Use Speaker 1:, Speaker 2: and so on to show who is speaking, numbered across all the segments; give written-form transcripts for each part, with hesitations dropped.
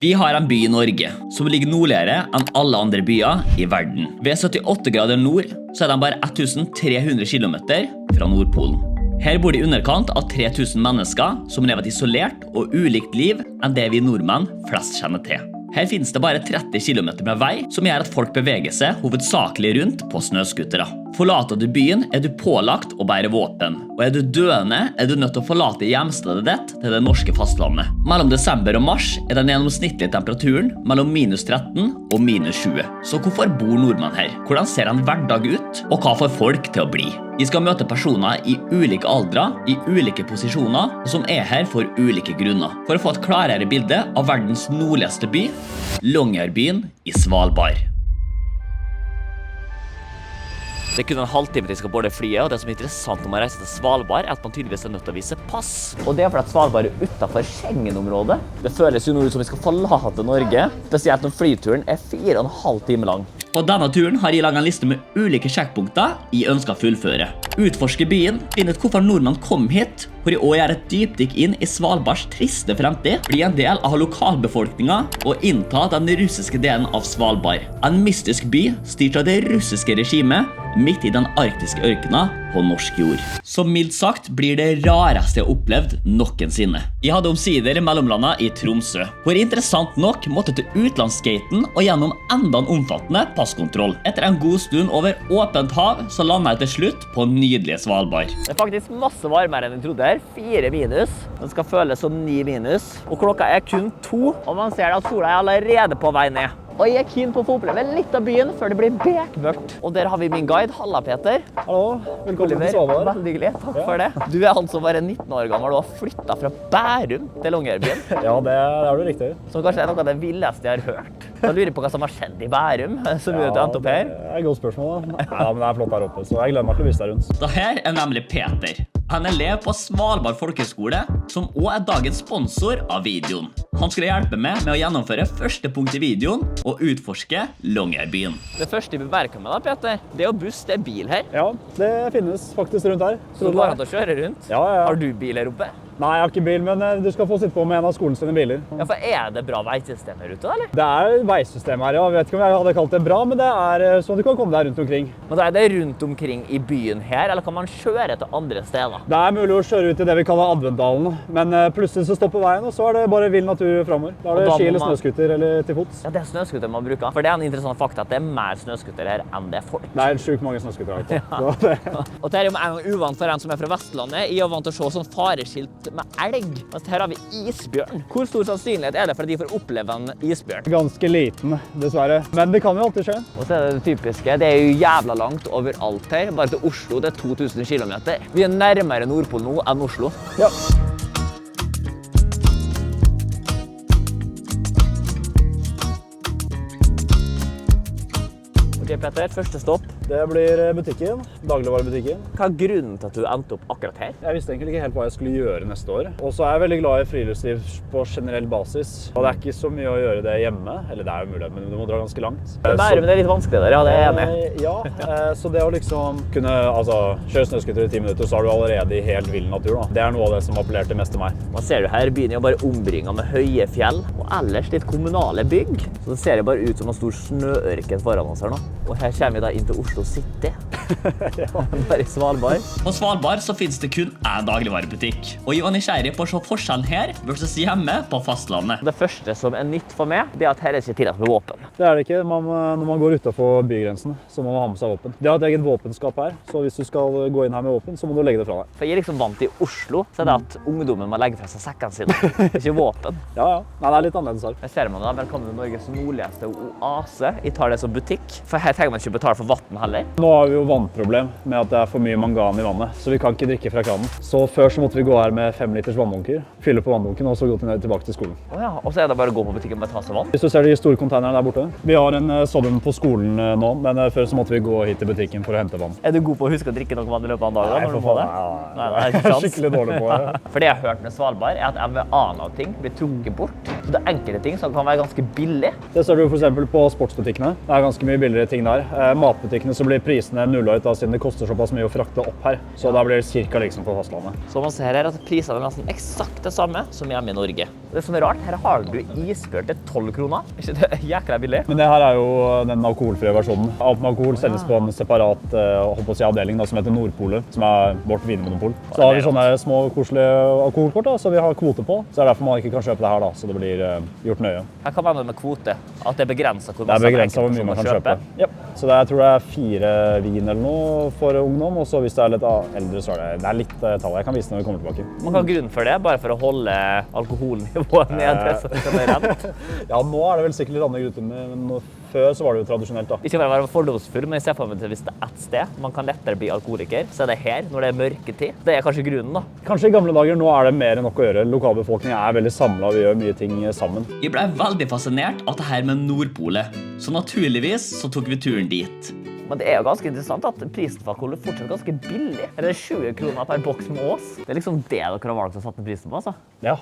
Speaker 1: Vi har en by i Norge som ligger nordligere enn alle andre byer i verden. Ved 78 grader nord så er de bare 1300 kilometer fra Nordpolen. Her bor det i underkant av 3000 mennesker som lever et isolert og ulikt liv enn det vi nordmenn flest kjenner til. Her finnes det bare 30 kilometer med vei som gjør at folk beveger seg hovedsakelig rundt på snøskutere. Forlater du byen er du pålagt å bære våpen, og er du døende er du nødt til å forlate hjemstedet ditt til det norske fastlandet. Mellom desember og mars er den gjennomsnittlige temperaturen mellom minus 13 og minus 20. Så hvorfor bor nordmenn her? Hvordan ser en hverdag ut? Og hva får folk til å bli? Vi skal møte personer i ulike aldre, i ulike posisjoner, og som er her for ulike grunner. For å få et klarere bilde av verdens nordligste by, Longyearbyen i Svalbard. Det er kun en halvtime til vi skal boarde flyet, og det som er interessant når man reiser til Svalbard er at man tydeligvis er nødt til å vise pass. Og det er fordi at Svalbard er utenfor Schengen-området. Det føles jo nå ut som vi skal forlate Norge, spesielt når flyturen er 4,5 timer lang. På denne turen har jeg laget en liste med ulike sjekkpunkter jeg ønsker å fullføre. Utforske byen, finne ut hvorfor nordmenn kom hit, hvor jeg også gjør et dypdykk inn i Svalbards triste fremtid, bli en del av lokalbefolkningen og innta den russiske delen av Svalbard. En mystisk by styrt av det russiske regimet midt i den arktiske ørkenen på norsk jord. Så mildt sagt blir det rareste jeg har opplevd noensinne. Jeg hadde omsider mellomlandet i Tromsø, hvor interessant nok måtte til utlandsgaten og gjennom enda en omfattende passkontroll. Etter en god stund over åpent hav så landet jeg til slutt på nydelige Svalbard. Det er faktisk masse varmere enn jeg trodde her. 4 minus. Den skal føles som 9 minus. Og klokka er kun 2, og man ser at sola er allerede på vei ned. Og jeg er keen på å få oppleve litt av byen før det blir bekmørkt. Og der har vi min guide, Halla Peter.
Speaker 2: Hallo, velkommen til Svalbard.
Speaker 1: Veldig hyggelig, takk for det. Du er han som var 19 år gammel og har flyttet fra Bærum til Longyearbyen.
Speaker 2: Ja, det er du riktig.
Speaker 1: Som kanskje er noe av det villeste jeg har hørt. Jeg lurer på hva som har skjedd i Bærum, som gjør at du endte opp her.
Speaker 2: Det er et godt spørsmål da. Ja, men det er flott her oppe, så jeg gleder meg til å vise deg rundt.
Speaker 1: Da her er nemlig Peter. Han er elev på Svalbard folkeskole, som også er dagens sponsor av videoen. Han skulle hjelpe meg med å gjennomføre første punkt i videoen og utforske Longyearbyen. Det første vi bemerker med da, Peter, det er jo buss, det er bil her.
Speaker 2: Ja, det finnes faktisk rundt her.
Speaker 1: Så du går an til å kjøre rundt?
Speaker 2: Ja.
Speaker 1: Har du bil her oppe?
Speaker 2: Nei, jeg har ikke bil, men du skal få sitte på med en av skolens sine biler.
Speaker 1: Ja, for er det bra veisystem her ute, eller?
Speaker 2: Det er veisystem her, ja. Jeg vet ikke om jeg hadde kalt det bra, men det er sånn at du kan komme deg rundt omkring.
Speaker 1: Men da er det rundt omkring i byen her, eller kan man kjøre til andre steder?
Speaker 2: Det er mulig å kjøre ut i det vi kaller Adventdalen, men plutselig så stopper veien, og så er det bare vill natur fremover. Da er det ski eller snøskuter eller til fots.
Speaker 1: Ja, det er snøskuter man bruker. For det er en interessant fakta at det er mer snøskuter her enn det er folk.
Speaker 2: Det er sjukt mange snøskuter her.
Speaker 1: Ja. Og det er jo en gang uvant for en som er fra Vestlandet. Jeg er vant til å se sånn fareskilt med elg. Men her har vi isbjørn. Hvor stor sannsynlighet er det for at de får oppleve en isbjørn?
Speaker 2: Ganske liten, dessverre. Men det kan jo alltid skje.
Speaker 1: Og så er det det typiske. Det er jo jævla langt overalt her. Bare til Oslo, det er 2000 kilometer. Vi er nærmere Nordpolen nå enn Oslo.
Speaker 2: Ja.
Speaker 1: Ok, Petter, første stopp.
Speaker 2: Det blir butikken, dagligvarebutikken.
Speaker 1: Hva er grunnen til at du endte opp akkurat her?
Speaker 2: Jeg visste egentlig ikke helt hva jeg skulle gjøre neste år. Og så er jeg veldig glad i friluftsliv på generell basis. Og det er ikke så mye å gjøre det hjemme. Eller det er jo mulig, men du må dra ganske langt.
Speaker 1: Men det er litt vanskelig der, ja, det er jeg enig.
Speaker 2: Ja, så det å liksom kunne kjøre snøskuter i 10 minutter, så er du allerede i helt vill natur da. Det er noe av det som appellerte mest til meg.
Speaker 1: Man ser jo her, byen er jo bare omringet med høye fjell, og ellers litt kommunale bygg. Så det ser jo bare ut som en stor snøørken foran oss her nå. Og her kommer vi da inn til Oslo City. Ja. Bare i Svalbard. På Svalbard så finnes det kun en dagligvarebutikk. Og jeg var nysgjerrig på å se forskjellen her versus hjemme på fastlandet. Det første som er nytt for meg, det er at her er ikke tillatt med våpen.
Speaker 2: Det er det ikke. Når man går utenfor bygrensen, så må man ha med seg våpen. Det er et eget våpenskap her, så hvis du skal gå inn her med våpen, så må du legge det fra deg.
Speaker 1: For jeg er liksom vant i Oslo, så er det at ungdommen må legge fra seg sekkene sine. Ikke våpen.
Speaker 2: Ja. Nei, det er litt annerledes her.
Speaker 1: Jeg ser man da, velkommen til Norges nordligste oase. Jeg tar det som butikk, for her trenger man ikke betale for vann heller.
Speaker 2: Nå har vi jo vannproblem med at det er for mye mangan i vannet, så vi kan ikke drikke fra kranen. Så før så måtte vi gå her med 5 liters vanndunker, fylle på vanndunken og så gå tilbake til skolen.
Speaker 1: Ja, og så er det bare å gå på butikken og bare ta seg vann?
Speaker 2: Hvis du ser de store containerne der borte. Vi har en sånn på skolen nå, men før så måtte vi gå hit til butikken for å hente vann.
Speaker 1: Er du god på å huske å drikke nok vann i løpet av en dag?
Speaker 2: Nei, for faen. Nei, det er ikke sant. Skikkelig dårlig på det.
Speaker 1: For det jeg har hørt med Svalbard er at MVA-ting blir trukket bort. Så det er enkelte ting som kan være ganske billig.
Speaker 2: Det ser du for eksempel på sportsbutikkene. Det er ganske mye billigere ting der. Matbutikkene så blir prisene 0 regla ut da, siden det koster såpass mye å frakte opp her. Så da blir det cirka liksom på fastlandet.
Speaker 1: Så man ser her at prisene er nesten eksakt det samme som hjemme i Norge. Det som er rart, her har du isbjørn til 12 kroner. Ikke det er jækla billig?
Speaker 2: Men det her er jo den alkoholfrie versjonen. Alt med alkohol selges på en separat avdeling da, som heter Nordpolet, som er vårt vinmonopol. Så har vi sånne små koselige alkoholkort da, som vi har kvote på. Så det er derfor man ikke kan kjøpe det her da, så det blir gjort nøye.
Speaker 1: Her kan man med kvote, at det er begrenset hvor
Speaker 2: mye man kan kjøpe. Ja. Så jeg tror det er 4 vin eller noe for ungdom, og så hvis det er litt eldre så er det litt tall. Jeg kan vise når vi kommer tilbake.
Speaker 1: Man kan ha grunn for det, bare for å holde alkoholnivået nede.
Speaker 2: Ja, nå er det vel sikkert litt andre grunner, men før så var det jo tradisjonelt da.
Speaker 1: Ikke bare være fordomsfull, men jeg ser for meg at hvis det er ett sted man kan lettere bli alkoholiker, så er det her, når det er mørketid. Det er kanskje grunnen da.
Speaker 2: Kanskje i gamle dager, nå er det mer enn nok å gjøre. Lokalbefolkningen er veldig samlet, og vi gjør mye ting sammen.
Speaker 3: Jeg ble veldig fascinert av det her med Nordpolet, så naturligvis så tok vi turen dit.
Speaker 1: Men det er jo ganske interessant at prisen for alkohol er fortsatt ganske billig. Eller 20 kroner per boks med Ås. Det er liksom det dere har valgt å sette prisen på, altså.
Speaker 2: Ja.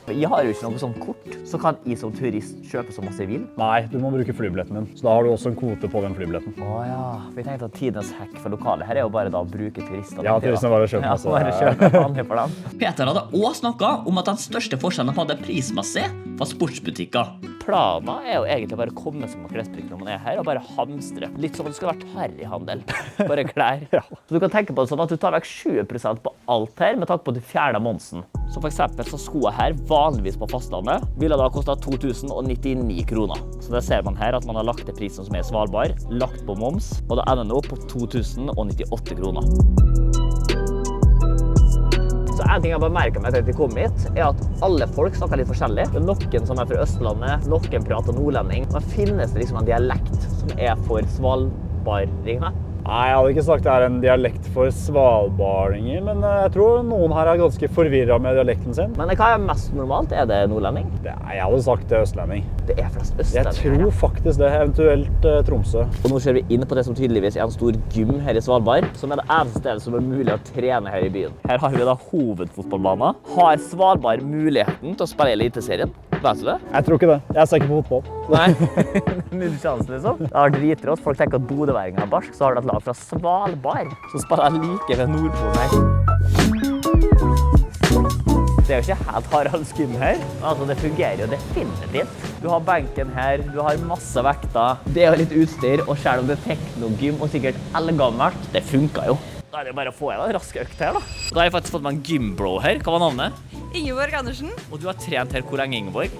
Speaker 1: Jeg har jo ikke noe sånn kort, så kan jeg som turist kjøpe så masse jeg vil.
Speaker 2: Nei, du må bruke flybilletten din. Så da har du også en kvote på den flybilletten.
Speaker 1: Ja, vi tenkte at tidens hack for lokalet her er jo bare da å bruke turistene.
Speaker 2: Ja, turistene bare kjøper masse.
Speaker 1: Ja, bare kjøpe vanlig for dem.
Speaker 3: Peter hadde også snakket om at den største forskjellen de hadde prismessig var sportsbutikker.
Speaker 1: Planen er jo egentlig bare å komme som en klesprikk når man er her, og bare hamstre. Litt som om det skulle vært harryhandel. Bare klær.
Speaker 2: Ja.
Speaker 1: Så du kan tenke på det sånn at du tar vekk 20% på alt her, med tanke på at du fjerner momsen. Så for eksempel så skoene her, vanligvis på fastlandet, ville da kostet 2099 kroner. Så det ser man her, at man har lagt til prisen som er i Svalbard, lagt på moms, og da ender den opp på 2098 kroner. Så en ting jeg bare merker meg til at jeg kom hit, er at alle folk snakker litt forskjellig. Det er noen som er fra Østlandet, noen prater nordlending. Men finnes det liksom en dialekt som er for svalbardingene?
Speaker 2: Nei, jeg hadde ikke sagt det er en dialekt for svalbardinger, men jeg tror noen her er ganske forvirret med dialekten sin.
Speaker 1: Men hva er mest normalt? Er det nordlending?
Speaker 2: Jeg hadde sagt det østlending.
Speaker 1: Det er flest østlending.
Speaker 2: Jeg tror faktisk det, eventuelt Tromsø.
Speaker 1: Og nå ser vi inn på det som tydeligvis er en stor gym her i Svalbard, som er det eneste stedet som er mulig å trene her i byen. Her har vi da hovedfotballbanen. Har Svalbard muligheten til å spille i Eliteserien? Vet du det?
Speaker 2: Jeg tror ikke det. Jeg ser ikke på fotball.
Speaker 1: Nei, null sjanse liksom. Det har dritrått. Folk tenker at bodøværingen er barsk, så har du et lag fra Svalbard som spiller like ved Nordpolen her. Det er jo ikke helt Haralds gym her. Altså, det fungerer jo definitivt. Du har benken her, du har masse vekter. Det er jo litt utstyr, og selv om det er teknogym og sikkert eldgammelt, det funker jo. Da er det bare å få en rask økt her da. Da har jeg faktisk fått meg en gymbro her. Hva var navnet?
Speaker 4: Ingeborg Andersen.
Speaker 1: Og du har trent her hvor lenge, Ingeborg?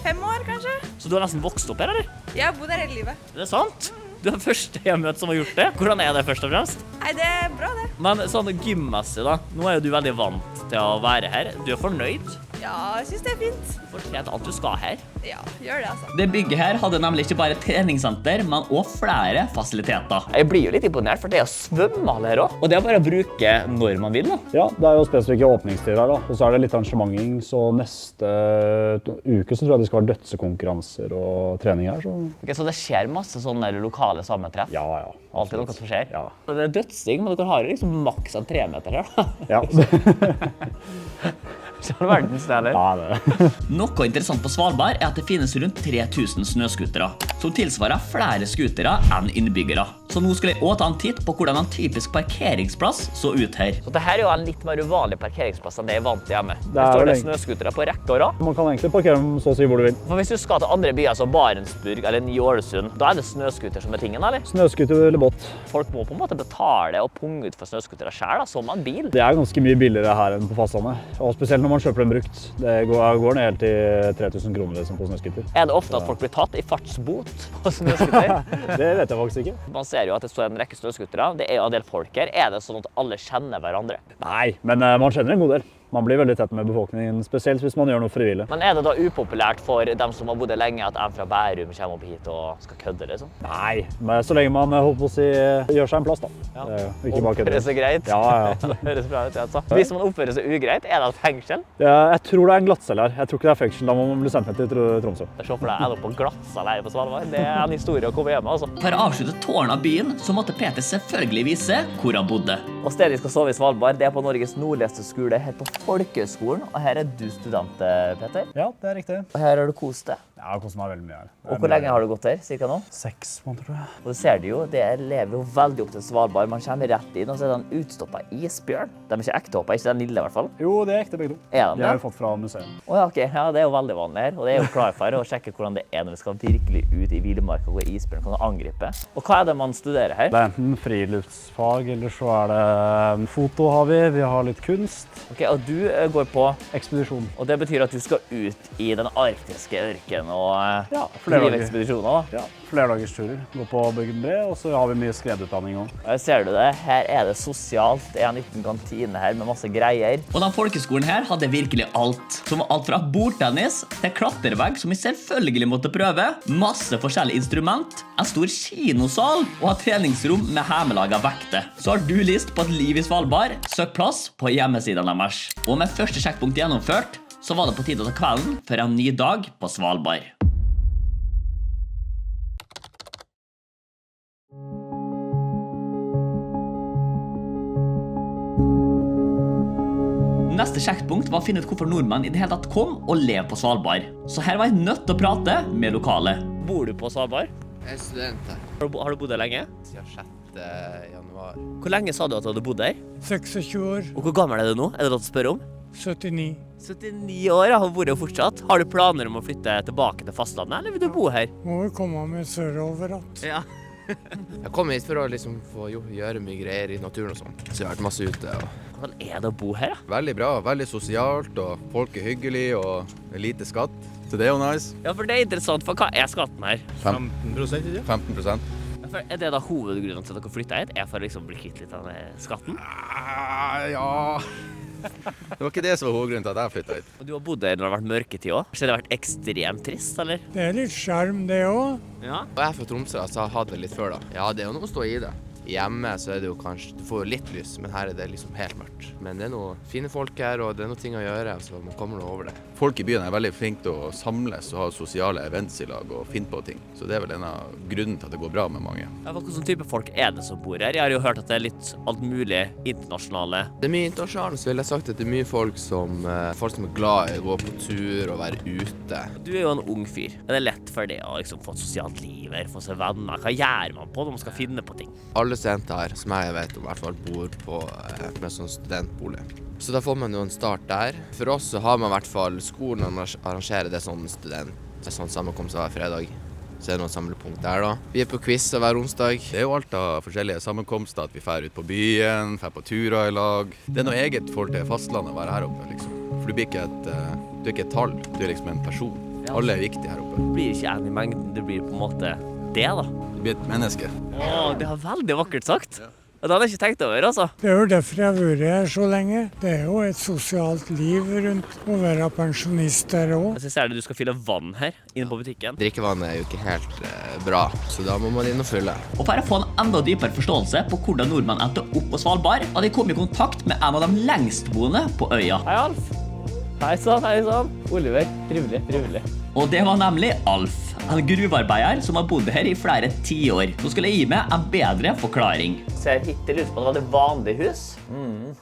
Speaker 4: 5 år, kanskje.
Speaker 1: Så du har nesten vokst opp her, eller?
Speaker 4: Jeg har bodd her hele livet.
Speaker 1: Det er sant? Du er den første jeg har møtt som har gjort det. Hvordan er det først og fremst?
Speaker 4: Nei, det er bra, det.
Speaker 1: Men sånn gymmessig da, nå er jo du veldig vant til å være her. Du er fornøyd?
Speaker 4: Ja, jeg synes det er fint.
Speaker 1: Du får trent alt du skal her.
Speaker 4: Ja, gjør det altså.
Speaker 3: Det bygget her hadde nemlig ikke bare treningssenter, men også flere fasiliteter.
Speaker 1: Jeg blir jo litt imponert, for det er jo svømmehall her også. Og det er bare å bruke når man vil da.
Speaker 2: Ja, det er jo spesifikke åpningstider her da. Og så er det litt arrangementing, så neste uke så tror jeg det skal være dødsekonkurranser og trening her. Så,
Speaker 1: Ok, så det skjer masse sånne lokale sammentreff?
Speaker 2: ja.
Speaker 1: Alltid noe som skjer?
Speaker 2: Ja.
Speaker 1: Så det er dødsting, men dere har jo liksom maks av 3 meter her da.
Speaker 2: Ja.
Speaker 1: Sånn verdens det, eller?
Speaker 2: Ja, det.
Speaker 3: Noe interessant på Svalbard er at det finnes rundt 3000 snøskutere, som tilsvarer flere skutere enn innbyggere. Så nå skulle jeg også ta en titt på hvordan en typisk parkeringsplass så ut her.
Speaker 1: Så dette er jo en litt mer uvanlig parkeringsplass enn det jeg er vant til hjemme.
Speaker 2: Det
Speaker 1: Det
Speaker 2: er
Speaker 1: står
Speaker 2: vel
Speaker 1: det
Speaker 2: egentlig-
Speaker 1: snøskutere på rekke og rad.
Speaker 2: Man kan egentlig parkere dem så å si hvor du vil.
Speaker 1: For hvis du skal til andre byer som Barentsburg eller Ny-Ålesund, da er det snøskuter som er tingen, eller?
Speaker 2: Snøskuter eller båt.
Speaker 1: Folk må på en måte betale og punge ut for snøskutere selv, da, som en bil.
Speaker 2: Det er ganske mye billigere her enn på fastlandet. Og spesielt når man kjøper den brukt. Det går ned helt til 3000 kroner liksom, på snøskuter.
Speaker 1: Er det ofte at folk blir tatt i fartsbot på snøskuter?
Speaker 2: Det vet jeg faktisk ikke.
Speaker 1: Man ser jo at det står en rekke snøskutere. Det er jo en del folk her. Er det sånn at alle kjenner hverandre?
Speaker 2: Nei, men man kjenner en god del. Man blir veldig tett med befolkningen, spesielt hvis man gjør noe frivillig.
Speaker 1: Men er det da upopulært for dem som har bodd lenge at en fra Bærum kommer opp hit og skal kødde, liksom?
Speaker 2: Nei, men så lenge man holdt på å si, gjør seg en plass da. Ikke bare kødder.
Speaker 1: Oppfører seg greit?
Speaker 2: Ja.
Speaker 1: Det høres bra ut, altså. Hvis man oppfører seg ugreit, er det et fengsel?
Speaker 2: Jeg tror det er en glattcelle her. Jeg tror ikke det er fengsel. Da må man bli sendt ned til Tromsø.
Speaker 1: Se for deg, er det på glattcelle her på Svalbard? Det er en historie å komme hjem med, altså.
Speaker 3: For å avslutte tårnet av byen, så måtte Peter selvfølgelig vise hvor han bodde.
Speaker 1: Og stedet vi skal sove i Svalbard, det på Norges nordligste skole, her på Folkehøgskolen. Og her du student, Peter.
Speaker 2: Ja, det riktig.
Speaker 1: Og her har du kost deg.
Speaker 2: Ja, det koster meg veldig mye her.
Speaker 1: Og hvor lenge har du gått her, cirka nå?
Speaker 2: 6 måneder, tror jeg.
Speaker 1: Og du ser det jo, det lever jo veldig opp til Svalbard. Man kommer rett inn, og så det en utstoppet isbjørn. De ikke ektehopper, ikke den lille i hvert fall.
Speaker 2: Jo, det ekte begge to.
Speaker 1: Er de
Speaker 2: De har
Speaker 1: det?
Speaker 2: vi fått fra museet.
Speaker 1: Ja, ok. Ja, det jo veldig vanlig her. Og det jo klar for å sjekke hvordan det når vi skal virkelig ut i villmarka hvor isbjørn kan angripe. Og hva det man studerer her?
Speaker 2: Det enten friluftsfag, eller så det foto har vi har litt kunst.
Speaker 1: Ok, og du går på,
Speaker 2: Ekspedisjon.
Speaker 1: og det betyr at du skal ut i den arktiske ørken og
Speaker 2: Ja, flere
Speaker 1: drive
Speaker 2: dager.
Speaker 1: ekspedisjoner da.
Speaker 2: Ja, flerdagersturer. Gå på Byggenbre, og så har vi mye skredutdanning også.
Speaker 1: Her ser du det, her det sosialt, det en liten kantine her med masse greier.
Speaker 3: Og den folkeskolen her hadde virkelig alt. Som alt fra bordtennis til klatrevegg, som vi selvfølgelig måtte prøve, masse forskjellige instrument, en stor kinosal og et treningsrom med hjemmelaget vekter. Så har du lyst på et liv i Svalbard, søk plass på hjemmesiden deres. Og med første sjekkpunkt gjennomført, så var det på tide til kvelden for en ny dag på Svalbard. Neste sjekkpunkt var å finne ut hvorfor nordmenn i det hele tatt kom og lev på Svalbard. Så her var jeg nødt til å prate med lokale.
Speaker 1: Bor du på Svalbard?
Speaker 5: Jeg er student her
Speaker 1: Har du bodd her lenge?
Speaker 5: siden 6. januar.
Speaker 1: Hvor lenge sa du at du hadde bodd her?
Speaker 6: 26 år,
Speaker 1: Og hvor gammel du nå? Det lov til å spørre om?
Speaker 6: 79.
Speaker 1: 79 år, ja, og bor jo fortsatt. Har du planer om å flytte tilbake til fastlandet, eller vil du bo her?
Speaker 6: Må vi komme med sørover att.
Speaker 1: Ja.
Speaker 5: Jeg kom hit for å liksom få gjøre mye greier i naturen og sånn. Så jeg har vært masse ute. Og
Speaker 1: Hvordan det å bo her, da?
Speaker 5: veldig bra, veldig sosialt, og folk er hyggelige, og lite skatt. Så det er jo nice.
Speaker 1: Ja, for det er interessant, for hva er skatten her?
Speaker 5: 15%, ikke? 15%.
Speaker 1: Ja, for er det da hovedgrunnen til at dere flyttet hit? Er for å liksom bli kvitt litt av den skatten?
Speaker 5: Ja. Det var ikke det som var hovedgrunnen til at jeg flyttet hit.
Speaker 1: Og du har bodd her når det har vært mørketid også. Så det har vært ekstremt trist, eller?
Speaker 6: Det er litt skjerm det også.
Speaker 1: Ja.
Speaker 5: Og jeg er fra Tromsø, så jeg hadde det litt før da. Ja, det er jo noe å stå i det. Hjemme så er det jo kanskje, du får jo litt lys, men her er det liksom helt mørkt. Men det er noen fine folk her, og det er noen ting å gjøre, så man kommer noe over det. Folk i byen er veldig flinke til å samles og ha sosiale events i lag og finne på ting. Så det er vel en av grunnen til at det går bra med mange.
Speaker 1: Ja, hvilken type folk er det som bor her? Jeg har jo hørt at det er litt alt mulig internasjonale.
Speaker 5: Det er mye internasjonalt, så vil jeg sagt at det er mye folk som er glad i å gå på tur og være ute.
Speaker 1: Du er jo en ung fyr. Er det lett for det å liksom få et sosialt liv her, få seg venner? Hva gjør man på når man skal finne på ting?
Speaker 5: Alle studenter her, som jeg vet om, i hvert fall bor på med sånn studentbolig. Så da får man jo en start der. For oss så har man i hvert fall skolen arrangerer det sånn sånn sammenkomst hver fredag. Så er det noen samlepunkt der da. Vi er på quiz hver onsdag. Det er jo alt av forskjellige sammenkomster, at vi fer ut på byen, fer på turer i lag. Det er noe eget forhold til fastlandet å være her oppe, liksom. For du er ikke et tall, du er liksom en person. Alle er viktige her oppe.
Speaker 1: Det blir ikke en i mengden, det blir på en måte det da.
Speaker 5: Du blir et menneske.
Speaker 1: Det var veldig vakkert sagt. Og det hadde jeg ikke tenkt over, altså.
Speaker 6: Det er jo derfor jeg har vært her så lenge. Det er jo et sosialt liv rundt å være pensjonist her også.
Speaker 1: Jeg ser det du skal fylle vann her, inne på butikken.
Speaker 5: Drikkevannet er jo ikke helt bra, så da må man inn og fylle.
Speaker 3: Og for å få en enda dypere forståelse på hvordan nordmenn endte opp på Svalbard, hadde de kommet i kontakt med en av de lengstboende på øya.
Speaker 1: Hei, Alf. Hei sann. Oliver, trivelig.
Speaker 3: Og det var nemlig Alf, en gruvearbeider som har bodd her i flere 10 år. Nå skulle jeg gi meg en bedre forklaring.
Speaker 1: Ser hittil ut som at det var et vanlig hus.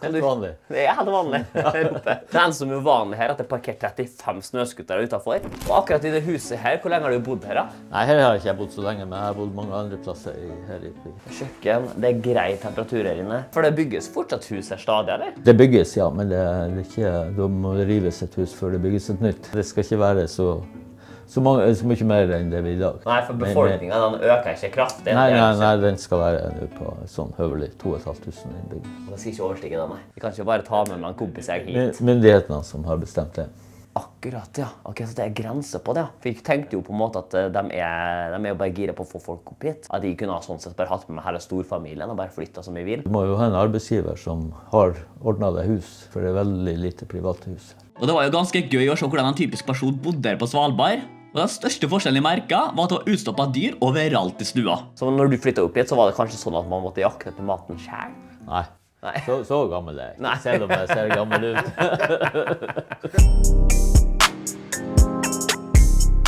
Speaker 1: Helt vanlig. Det er helt vanlig her oppe. Det eneste som er uvanlig her er at det er parkert 35 snøskutere utenfor. Og akkurat i det huset her, hvor lenge har du bodd her da?
Speaker 7: Nei, her har ikke jeg bodd så lenge, men jeg har bodd mange andre plasser her i byen.
Speaker 1: Kjøkken, det er grei temperatur her inne. For det bygges fortsatt hus her stadig, eller?
Speaker 7: Det bygges, ja, men det er ikke, da må det rives et hus før det bygges et nytt. Det skal ikke være så mye mer enn det vi i dag.
Speaker 1: Nei, for befolkningen den øker ikke kraftig.
Speaker 7: Nei, den skal være nå på sånn høvelig 2500 innbyggere.
Speaker 1: Det skal ikke overstige det, nei. Vi kan ikke bare ta med meg en kompis jeg hit.
Speaker 7: Myndighetene som har bestemt det.
Speaker 1: Akkurat, ja. Ok, så det er grenser på det, ja. For jeg tenkte jo på en måte at de er jo bare gira på å få folk opp hit. At de kunne ha sånn sett bare hatt med meg hele storfamilien og bare flyttet som vi vil.
Speaker 7: Du må jo ha en arbeidsgiver som har ordnet deg hus, for det er veldig lite private hus.
Speaker 3: Og det var jo ganske gøy å se hvordan en typisk person bodde her på Svalbard. Og den største forskjellen jeg merket var at det var utstoppet dyr overalt i stua.
Speaker 1: Så når du flyttet opp hit, så var det kanskje sånn at man måtte jakte etter maten selv?
Speaker 7: Nei,
Speaker 1: Nei.
Speaker 7: så gammel er jeg.
Speaker 1: Nei.
Speaker 7: Selv om jeg ser gammel ut.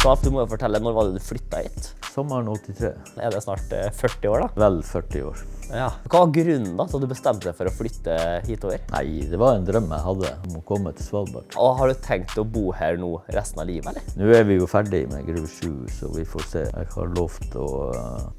Speaker 1: Så Alf, du må jo fortelle, når var det du flyttet hit?
Speaker 7: Sommeren 83.
Speaker 1: Er det snart 40 år da?
Speaker 7: Vel 40 år.
Speaker 1: Ja. Hva var grunnen da til at du bestemte deg for å flytte hitover?
Speaker 7: Nei, det var en drøm jeg hadde om å komme til Svalbard.
Speaker 1: Og har du tenkt å bo her nå resten av livet, eller?
Speaker 7: Nå er vi jo ferdig med Gruve 7, så vi får se. Jeg har lovt å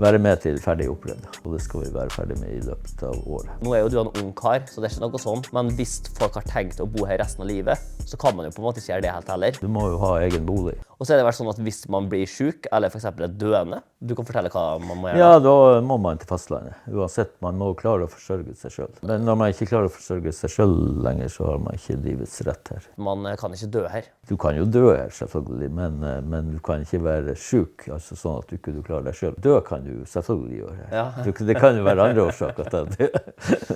Speaker 7: være med til ferdig oppredd, og det skal vi være ferdig med i løpet av året.
Speaker 1: Nå er jo du en ung kar, så det er ikke noe sånn. Men hvis folk har tenkt å bo her resten av livet, så kan man jo på en måte ikke gjøre det helt heller.
Speaker 7: Du må jo ha egen bolig.
Speaker 1: Og så er det vært sånn at hvis man blir syk, eller for eksempel er døende, du kan fortelle hva man må gjøre.
Speaker 7: Ja, da må man til fastlandet. Uansett, man må klare å forsørge seg selv. Men når man ikke klarer å forsørge seg selv lenger, så har man ikke livets rett her.
Speaker 1: Man kan ikke dø her.
Speaker 7: Du kan jo dø her, selvfølgelig, men du kan ikke være syk, altså sånn at du ikke klarer deg selv. Dø kan du selvfølgelig gjøre her.
Speaker 1: Ja.
Speaker 7: Det kan jo være andre årsaker til det.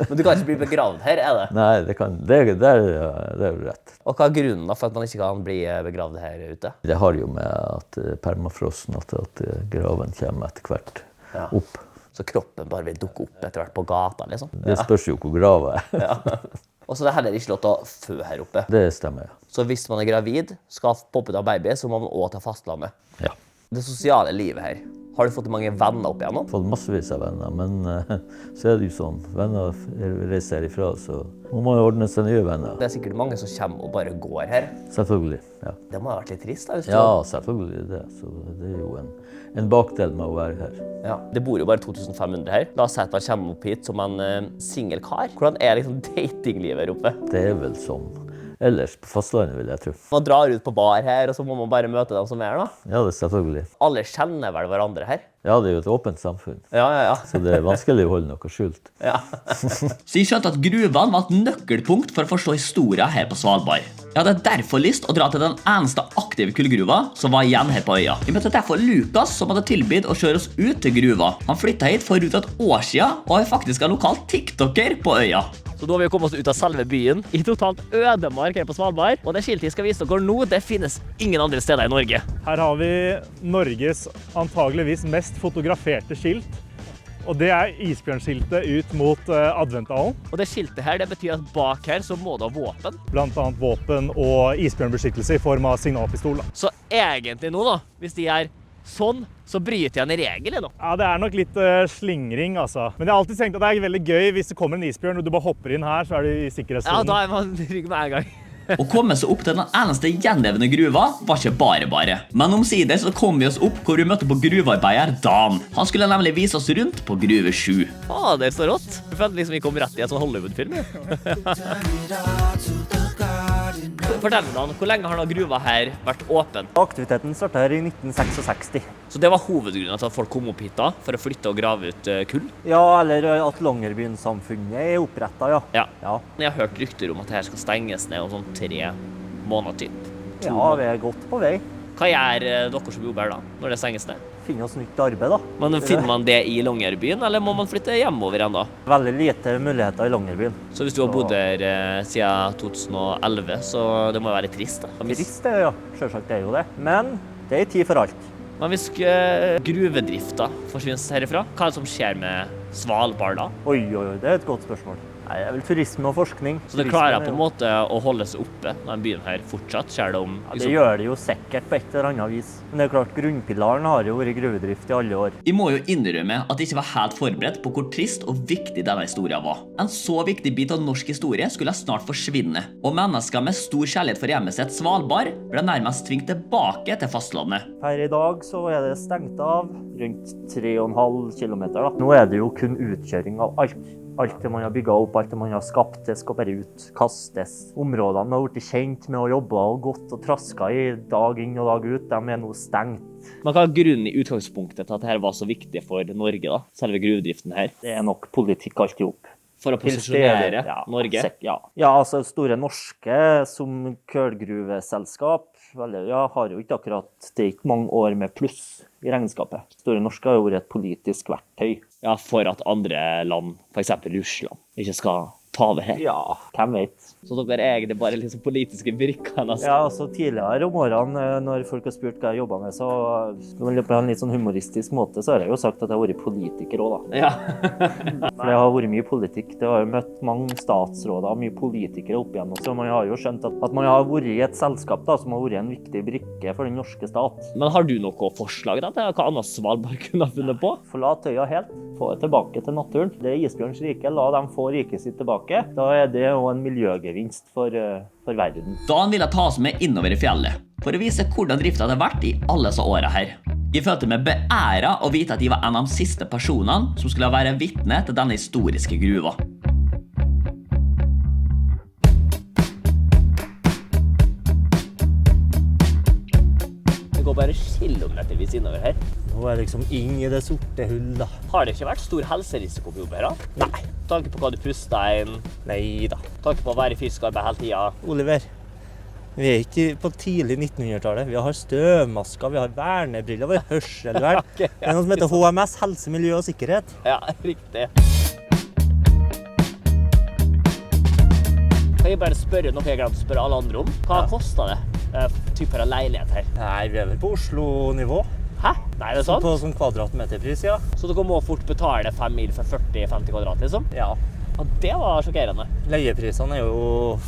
Speaker 1: Men du kan ikke bli begravd her, er det?
Speaker 7: Nei, det er jo rett.
Speaker 1: Og hva er grunnen da for at man ikke kan bli begravd her ute?
Speaker 7: Det har jo med at permafrosten, at graven kommer etter hvert opp.
Speaker 1: Så kroppen bare vil dukke opp etter hvert på gata, liksom?
Speaker 7: Det spørs jo hvor grava er.
Speaker 1: Ja. Og så er det heller ikke lov til å fø her oppe.
Speaker 7: Det stemmer, ja.
Speaker 1: Så hvis man er gravid, skal poppe ut av baby, så må man også til fastlandet.
Speaker 7: Ja.
Speaker 1: Det sosiale livet her. Har du fått mange venner opp igjennom?
Speaker 7: Fått massevis av venner, men så er det jo sånn. Venner reiser herifra, så må man ordne seg nye venner.
Speaker 1: Det er sikkert mange som kommer og bare går her.
Speaker 7: Selvfølgelig, ja.
Speaker 1: Det må ha vært litt trist da, hvis du...
Speaker 7: Ja, selvfølgelig det. Så det er jo en bakdel med å være her.
Speaker 1: Ja. Det bor jo bare 2500 her. La oss si at han kommer opp hit som en single kar. Hvordan er liksom datinglivet her oppe?
Speaker 7: Det er vel sånn. Ellers på fastlandet vil jeg tro.
Speaker 1: Man drar ut på bar her, og så må man bare møte dem som er da.
Speaker 7: Ja, det er selvfølgelig.
Speaker 1: Alle kjenner vel hverandre her?
Speaker 7: Ja, det er jo et åpent samfunn.
Speaker 1: Ja.
Speaker 7: Så det er vanskelig å holde noe skjult.
Speaker 1: Ja.
Speaker 3: Så jeg skjønte at gruvene var et nøkkelpunkt for å forstå historien her på Svalbard. Jeg hadde derfor lyst å dra til den eneste aktive kullgruva som var igjen her på øya. Vi møtte derfor Lukas, som hadde tilbydd å kjøre oss ut til gruva. Han flyttet hit for rundt et år siden, og er faktisk en lokal TikToker på øya.
Speaker 1: Så nå har vi kommet oss ut av selve byen, i totalt ødemark her på Svalbard. Og det skiltet jeg skal vise dere nå, det finnes ingen andre steder i Norge.
Speaker 2: Her har vi Norges antageligvis mest fotograferte skilt. Og det er isbjørnskiltet ut mot Adventdalen.
Speaker 1: Og det skiltet her, det betyr at bak her så må du ha våpen.
Speaker 2: Blant annet våpen og isbjørnbeskyttelse i form av signalpistol.
Speaker 1: Så egentlig nå da, hvis de er sånn, så bryter jeg en regel nå.
Speaker 2: Ja, det er nok litt slingring, altså. Men jeg har alltid tenkt at det er veldig gøy hvis det kommer en isbjørn, og du bare hopper inn her, så er du i sikkerhetssonen.
Speaker 1: Ja, da er man trygg med en gang.
Speaker 3: Å komme seg opp til den eneste gjenlevende gruva var ikke bare. Men omsider så kom vi oss opp hvor vi møtte på gruvearbeider Dan. Han skulle nemlig vise oss rundt på Gruve 7.
Speaker 1: Det er så rått. Jeg følte liksom vi kom rett i en sånn Hollywood-film. Fortell meg, Dan, hvor lenge har denne gruva her vært åpen?
Speaker 8: Aktiviteten startet her i 1966.
Speaker 1: Så det var hovedgrunnen til at folk kom opp hit da, for å flytte og grave ut kull?
Speaker 8: Ja, eller at Longyearbyen-samfunnet er opprettet, ja.
Speaker 1: Jeg har hørt rykter om at det her skal stenges ned om sånn 3 måneder typ.
Speaker 8: Ja, vi er godt på vei.
Speaker 1: Hva gjør dere som jobber her da, når det stenges ned?
Speaker 8: Finner oss nytt arbeid, da.
Speaker 1: Men finner man det i Longyearbyen, eller må man flytte hjemover igjen da?
Speaker 8: Veldig lite muligheter i Longyearbyen.
Speaker 1: Så hvis du har bodd her siden 2011, så det må være trist da?
Speaker 8: Trist det, ja. Selvsagt er jo det. Men det er tid for alt.
Speaker 1: Men hvis gruvedrifta forsvinner herifra, hva er det som skjer med Svalbard da?
Speaker 8: Oi, det er et godt spørsmål. Nei, det er vel turisme og forskning.
Speaker 1: Så det klarer på en måte å holde seg oppe, den byen her fortsatt, skjer det om...
Speaker 8: Ja, det gjør det jo sikkert på et eller annet vis. Men det er klart, grunnpilaren har jo vært gruvedrift i alle år.
Speaker 3: Jeg må jo innrømme at jeg ikke var helt forberedt på hvor trist og viktig denne historien var. En så viktig bit av norsk historie skulle snart forsvinne, og mennesker med stor kjærlighet for hjemmet sitt Svalbard ble nærmest tvingt tilbake til fastlandet.
Speaker 8: Her i dag så er det stengt av rundt 3,5 kilometer da. Nå er det jo kun utkjøring av alt. Alt det man har bygget opp, alt det man har skapt, det skal bare ut, kastes. Områdene har vært kjent med å jobbe og gått og trasket i dag inn og dag ut, de er nå stengt.
Speaker 1: Men hva er grunnen i utgangspunktet til at dette var så viktig for Norge da, selve gruvedriften her?
Speaker 8: Det er nok politikk alt i opp.
Speaker 1: For å posisjonere Norge?
Speaker 8: Ja, altså Store Norske som kullgruveselskap har jo ikke akkurat, det er ikke mange år med pluss i regnskapet. Store Norske har jo vært et politisk verktøy.
Speaker 1: Ja, for at andre land, for eksempel Russland, ikke skal ta over her?
Speaker 8: Ja, hvem vet.
Speaker 1: Så dere er egentlig bare liksom politiske brikker nesten?
Speaker 8: Ja, altså tidligere om årene, når folk har spurt hva jeg jobbet med, så på en litt sånn humoristisk måte, så har jeg jo sagt at jeg har vært politiker også, da.
Speaker 1: Ja.
Speaker 8: For det har vært mye politikk. Det har jo møtt mange statsråder, mye politikere opp igjennom. Så man har jo skjønt at man har vært i et selskap da, som har vært en viktig brikke for den norske stat.
Speaker 1: Men har du noe forslag da, til hva annet Svalbard kunne ha funnet på?
Speaker 8: Forlat øya helt, få det tilbake til naturen. Det er isbjørns rike, la dem få riket sitt tilbake. Da er det jo en miljøgevinst for verden.
Speaker 3: Dan ville ta oss med innover i fjellet, for å vise hvordan driften hadde vært i alle så årene her. Jeg følte meg beæret å vite at jeg var en av de siste personene som skulle være vitne til denne historiske gruva.
Speaker 1: Det går bare kilometervis innover her.
Speaker 8: Nå er liksom inn i det sorte hull da.
Speaker 1: Har det ikke vært stor helserisiko på jobb her da?
Speaker 8: Nei.
Speaker 1: Tanke på hva du puster inn,
Speaker 8: Nei da.
Speaker 1: tanke på å være i fysisk arbeid hele tiden.
Speaker 8: Oliver, vi er ikke på tidlig 1900-tallet. Vi har støvmasker, vi har vernebriller, vi har hørselvern.
Speaker 1: Okay,
Speaker 8: Det er noe som heter HMS, helse, miljø og sikkerhet.
Speaker 1: Ja, riktig. Kan jeg bare spørre noe jeg glemte å spørre alle andre om? Hva kostet det? Typer av leilighet her.
Speaker 8: Nei, vi er vel på Oslo-nivå.
Speaker 1: Hæ? Nei, det er sant?
Speaker 8: På sånn kvadratmeterpris, ja.
Speaker 1: Så dere må fort betale 5 mil for 40-50 kvadrat, liksom?
Speaker 8: Ja.
Speaker 1: Ja, det var sjokkerende.
Speaker 8: Leieprisene er jo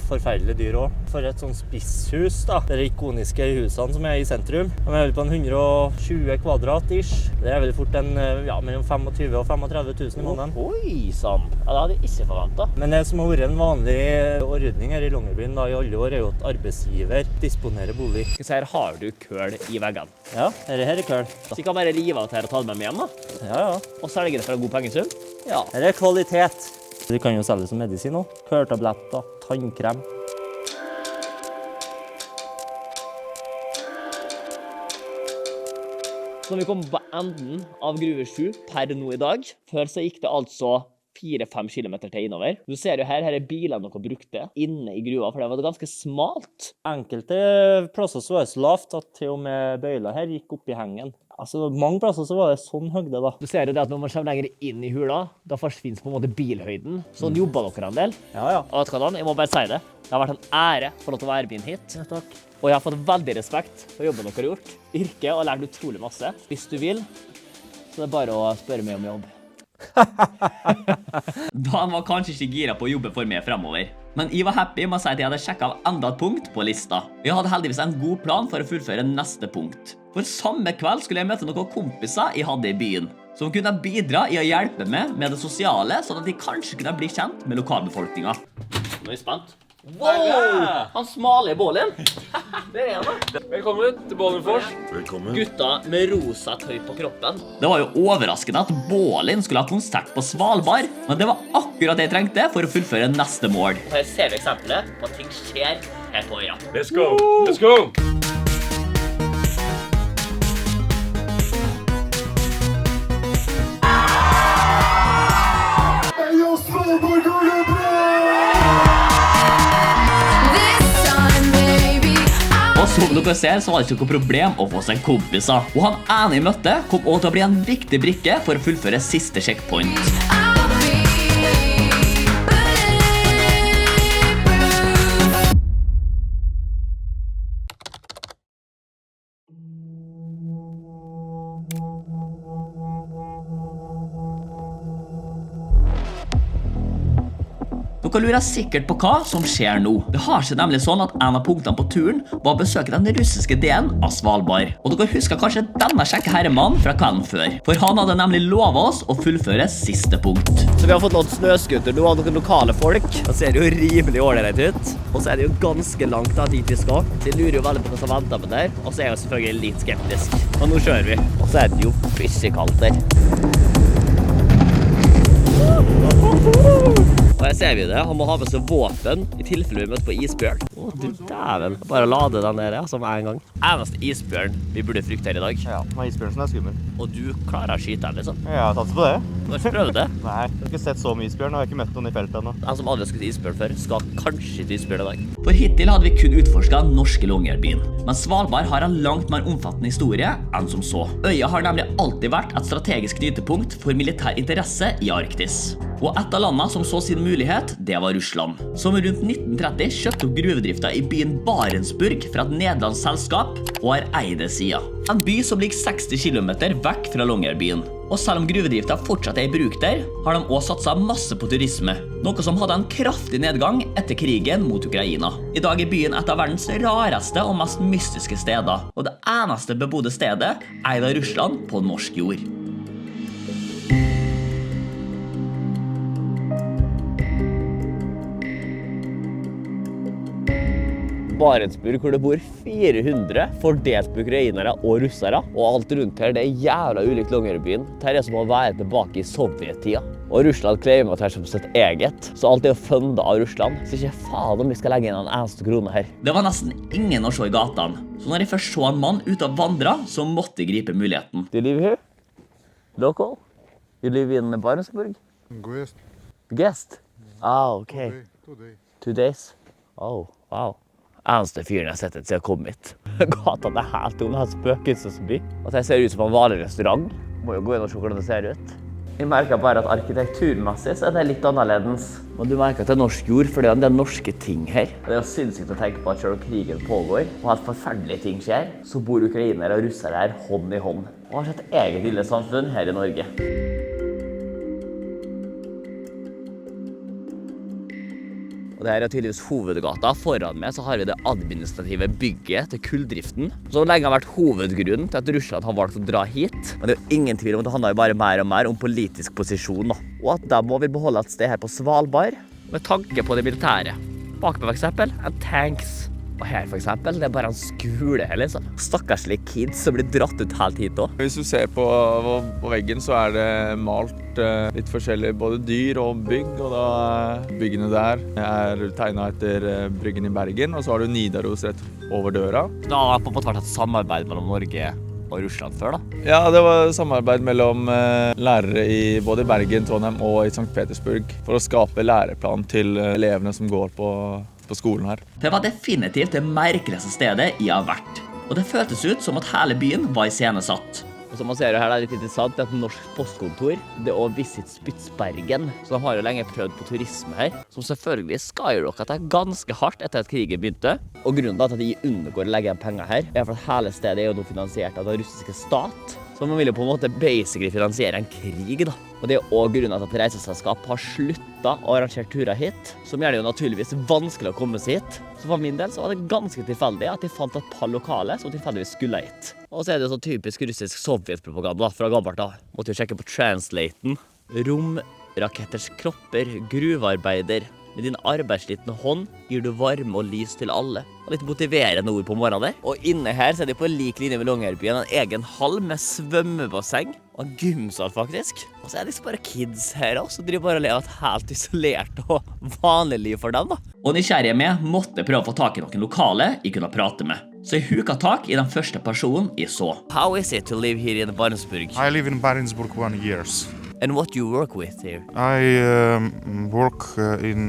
Speaker 8: forferdelig dyr også. For et sånn spisshus da, de ikoniske husene som er i sentrum, de er vel på en 120 kvadrat-ish. Det er vel fort mellom 25 og 35 000 i måneden.
Speaker 1: Oi, sann. Ja, det hadde jeg ikke forventet.
Speaker 8: Men det som har vært en vanlig ordning her i Longyearbyen da, i alle år er jo at arbeidsgiver disponerer bolig.
Speaker 1: Så her har du køl i veggene.
Speaker 8: Ja, her er køl.
Speaker 1: Så jeg kan bare rive av her og ta det med meg hjem da.
Speaker 8: Ja, ja.
Speaker 1: Og selge det for en god pengesum.
Speaker 8: Ja, her er kvalitet. Du kan jo selge som medisin også. Køltabletter, tannkrem.
Speaker 1: Så når vi kommer på enden av Gruve 7 per nå i dag, før så gikk det altså 4-5 kilometer til innover. Du ser jo her er bilene dere brukte inne i gruva, for det var ganske smalt.
Speaker 8: Enkelte plasser så var det så lavt at til og med bøyla her gikk opp i hengen. Altså, mange plasser så var det sånn høgde da.
Speaker 1: Du ser jo det at når man kommer lenger inn i hula, da forsvinner på en måte bilhøyden. Sånn jobber dere en del.
Speaker 8: Ja, ja.
Speaker 1: Og vet du hva, Dan? Jeg må bare si det. Det har vært en ære for å være min hit.
Speaker 8: Ja, takk.
Speaker 1: Og jeg har fått veldig respekt for jobben dere har gjort. Yrket og lært utrolig masse. Hvis du vil, så er det bare å spørre meg om jobb.
Speaker 3: Dan var kanskje ikke gira på å jobbe for meg fremover. Men jeg var happy med å si at jeg hadde sjekket av enda et punkt på lista. Jeg hadde heldigvis en god plan for å fullføre neste punkt. For samme kveld skulle jeg møte noen kompiser jeg hadde i byen, som kunne bidra i å hjelpe meg med det sosiale, sånn at de kanskje kunne bli kjent med lokalbefolkningen.
Speaker 1: Nå er jeg spent. Wow! Han smale i bålen. Det er han da.
Speaker 9: Velkommen til Bålenfors.
Speaker 1: Gutta med rosa tøy på kroppen.
Speaker 3: Det var jo overraskende at Bålin skulle ha konsert på Svalbard, men det var akkurat det jeg trengte for å fullføre neste mål.
Speaker 1: Her ser vi eksempelet på at ting skjer her på øya.
Speaker 9: Let's go! Let's go!
Speaker 3: Og som dere ser, så var det ikke noe problem å få seg kompiser. Og han ene jeg møtte kom også til å bli en viktig brikke for å fullføre siste checkpoint. Dere lurer sikkert på hva som skjer nå. Det har seg nemlig sånn at en av punktene på turen var å besøke den russiske delen av Svalbard. Og dere husker kanskje denne kjekke herremannen fra kvelden før. For han hadde nemlig lovet oss å fullføre siste punkt.
Speaker 1: Så vi har fått noen snøskuter nå av noen lokale folk. Da ser det jo rimelig ålreit ut. Og så er det jo ganske langt da dit vi skal. Så jeg lurer jo veldig på hva som venter med der. Og så er jeg jo selvfølgelig litt skeptisk. Og nå kjører vi. Og så er det jo fyssekaldt der. Og her ser vi det, han må ha med seg våpen i tilfelle vi møter på isbjørn. Å, du dæven. Bare lade den der, som en gang. Eneste isbjørn vi burde frykte her i dag.
Speaker 10: Ja, det er isbjørn som er skummel.
Speaker 1: Og du klarer å skyte den, liksom.
Speaker 10: Ja, jeg har tatt på det.
Speaker 1: Du har ikke prøvd det?
Speaker 10: Nei, jeg har ikke sett så mye isbjørn, og jeg har ikke møtt noen i feltet ennå.
Speaker 1: Den som aldri har skutt isbjørn før, skal kanskje til isbjørn i dag.
Speaker 3: For hittil hadde vi kun utforsket norske Longyearbyen. Men Svalbard har en langt mer omfattende historie enn som så. Øya har nemlig alltid vært et strategisk knytepunkt for militær interesse i Arktis. Og et av landene som så sin mulighet, det var Russland, som rundt 1930 kjøpte opp gruvedrifta i byen Barentsburg fra et nederlandsk selskap og har eid det siden. En by som ligger 60 kilometer vekk fra Longyearbyen. Og selv om gruvedrifta fortsatt er i bruk der, har de også satset masse på turisme, noe som hadde en kraftig nedgang etter krigen mot Ukraina. I dag er byen et av verdens rareste og mest mystiske steder, og det eneste bebodde stedet eid av Russland på norsk jord.
Speaker 1: Barentsburg, hvor det bor 400 fordelt på ukrainere og russere. Og alt rundt her, det er jævla ulikt Longyearbyen. Det er som å være tilbake i Sovjet-tida. Og Russland claimer at det er som sitt eget. Så alt er jo fundet av Russland. Så ikke faen om vi skal legge inn en eneste krone her.
Speaker 3: Det var nesten ingen å se i gatene. Så når jeg først så en mann ute og vandret, så måtte jeg gripe muligheten.
Speaker 1: Do you live here? Local? You live in Barentsburg?
Speaker 11: Guest.
Speaker 1: Guest? Ah, okay.
Speaker 11: Today.
Speaker 1: 2 days? Oh, wow. Eneste fyren jeg har sett siden jeg kom hit. Gata er helt tom, det er spøkelses by. Og det ser ut som en vanlig restaurant. Må jo gå inn og se hvordan det ser ut. Jeg merker bare at arkitekturmessig så er det litt annerledes. Og du merker at det er norsk jord, for det er norske ting her. Og det er jo sinnssykt å tenke på at selv om krigen pågår, og at forferdelige ting skjer, så bor ukrainere og russere her hånd i hånd. Og har sett eget lille samfunn her i Norge. Og det her er tydeligvis hovedgata. Foran meg så har vi det administrative bygget til kulldriften, som lenge har vært hovedgrunnen til at Russland har valgt å dra hit. Men det er jo ingen tvil om at det handler jo bare mer og mer om politisk posisjon, da. Og at de må vil beholde et sted her på Svalbard, med tanke på det militære. Bak meg for eksempel, en tanks. Og her for eksempel, det er bare en skole her liksom. Stakkarslige kids som blir dratt ut helt hit også.
Speaker 12: Hvis du ser på veggen så er det malt litt forskjellig, både dyr og bygg. Og da byggene der er tegnet etter bryggen i Bergen, og så har du Nidaros rett over døra.
Speaker 1: Det har på en måte vært et samarbeid mellom Norge og Russland før da?
Speaker 12: Ja, det var samarbeid mellom lærere i både Bergen, Trondheim og i St. Petersburg for å skape læreplan til elevene som går på skolen her.
Speaker 3: Det var definitivt det merkeligste stedet jeg har vært. Og det føltes ut som at hele byen var iscenesatt.
Speaker 1: Og som man ser her, det er litt interessant, det er et norsk postkontor. Det er også Visit Spitsbergen, så de har jo lenge prøvd på turisme her, som selvfølgelig skyrocketet det ganske hardt etter at krigen begynte. Og grunnen til at de unngår å legge igjen penger her, er for at hele stedet er jo nå finansiert av den russiske stat. Så man vil jo på en måte basically finansiere en krig da. Og det er jo også grunnen til at et reiseselskap har sluttet å arrangere turer hit, som gjør det jo naturligvis vanskelig å komme seg hit. Så for min del så var det ganske tilfeldig at de fant et par lokale som tilfeldigvis skulle hit. Og så er det jo så typisk russisk sovjetpropaganda fra gammelt da. Måtte jo sjekke på translaten. Romraketters kropper, gruvearbeider. Med din arbeidsslitne hånd gir du varme og lys til alle. Og litt motiverende ord på morgenen der. Og inne her så er det på lik linje med Longyearbyen en egen hall med svømmebasseng. Og en gymsal faktisk. Og så er det liksom bare kids her også. Så driver bare og lever et helt isolert og vanlig liv for dem da.
Speaker 3: Og nysgjerrige med måtte prøve å få tak i noen lokale jeg kunne prate med. Så jeg huket tak i den første personen jeg så.
Speaker 1: How is it to live here in Barentsburg?
Speaker 11: I live in Barentsburg 1 year.
Speaker 1: And what do you work with here?
Speaker 11: I work in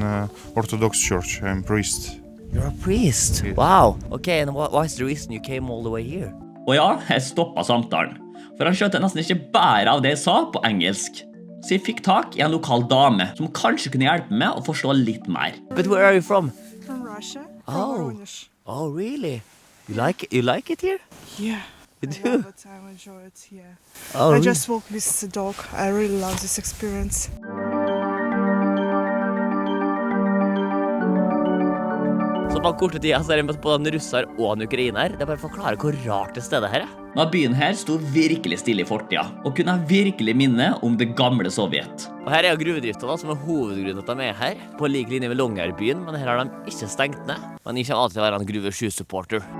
Speaker 11: Orthodox Church. I'm priest.
Speaker 1: You're a priest?
Speaker 11: Yes.
Speaker 1: Wow. Okay, and what's the reason you came all the way here?
Speaker 3: Og ja, jeg stoppet samtalen. For han skjønte nesten ikke bare av det jeg sa på engelsk. Så jeg fikk tak i en lokal dame som kanskje kunne hjelpe meg å forstå litt mer.
Speaker 1: But where are you from?
Speaker 4: From Russia.
Speaker 1: Oh, really? You like it here?
Speaker 4: Yeah.
Speaker 1: You
Speaker 4: I
Speaker 1: do?
Speaker 4: love it. I enjoy it here.
Speaker 1: Oh,
Speaker 4: I
Speaker 1: really?
Speaker 4: just walk with the dog. I really love this experience.
Speaker 1: Så på korte tida så er det møtt både en russer og en ukrainer. Det er bare å forklare hvor rart det stedet her er.
Speaker 3: Men byen her stod virkelig stille i fortida, og kunne virkelig minne om det gamle Sovjet.
Speaker 1: Og her er jo gruvedrifta da, som er hovedgrunnen til at de er her. På lik linje med Longyearbyen, men her har de ikke stengt ned. Men jeg kommer alltid til å være en Gruve 7-supporter.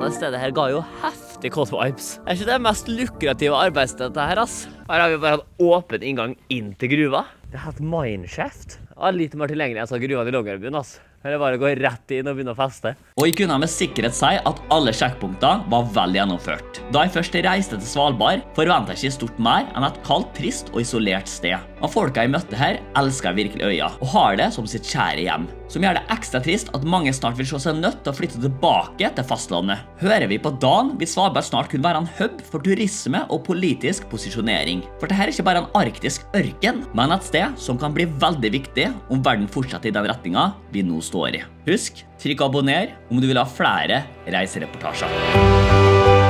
Speaker 1: Det stedet her ga jo heftig cold vibes. Jeg synes det er mest lukrative arbeidsstedet her, ass. Her har vi bare en åpen inngang inn til gruva. Det er helt mineshaft. Ja, litt mer tilgjengelig enn gruva i Longyearbyen, ass. Her er det bare å gå rett inn og begynne å feste.
Speaker 3: Og jeg kunne med sikkerhet si at alle sjekkpunkter var vel gjennomført. Da jeg først reiste til Svalbard, forventet jeg ikke stort mer enn et kaldt, trist og isolert sted. Og folka jeg møtte her elsker virkelig øya, og har det som sitt kjære hjem. som gjør det ekstra trist at mange snart vil se seg nødt til å flytte tilbake til fastlandet. Hører vi på Dan, vil Svalbard snart kunne være en hub for turisme og politisk posisjonering. For dette er ikke bare en arktisk ørken, men et sted som kan bli veldig viktig om verden fortsetter i den retningen vi nå står i. Husk, trykk abonner om du vil ha flere reisereportasjer.